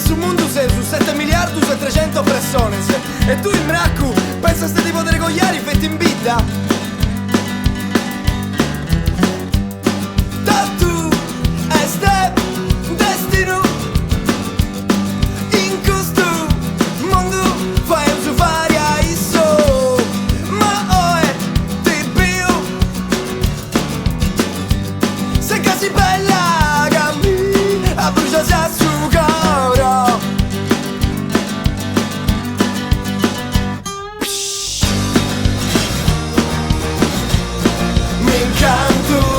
su mondo sei su 7 miliardi e 300 persone. E tu in bracco pensa ste tipo di regogliari fetti in vita? Tu e ste destino in questo mondo fai un paraíso. Ma ora ti più se casi bella cammi a bruciarsi a su coro. Mi incanto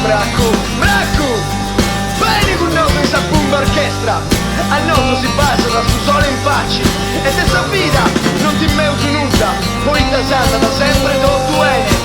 Mracu, bene con noi questa bomba orchestra. Al nostro si basa su sole in facci. E se sta vita non ti meusi nulla, poi ta santa da sempre do tu ene.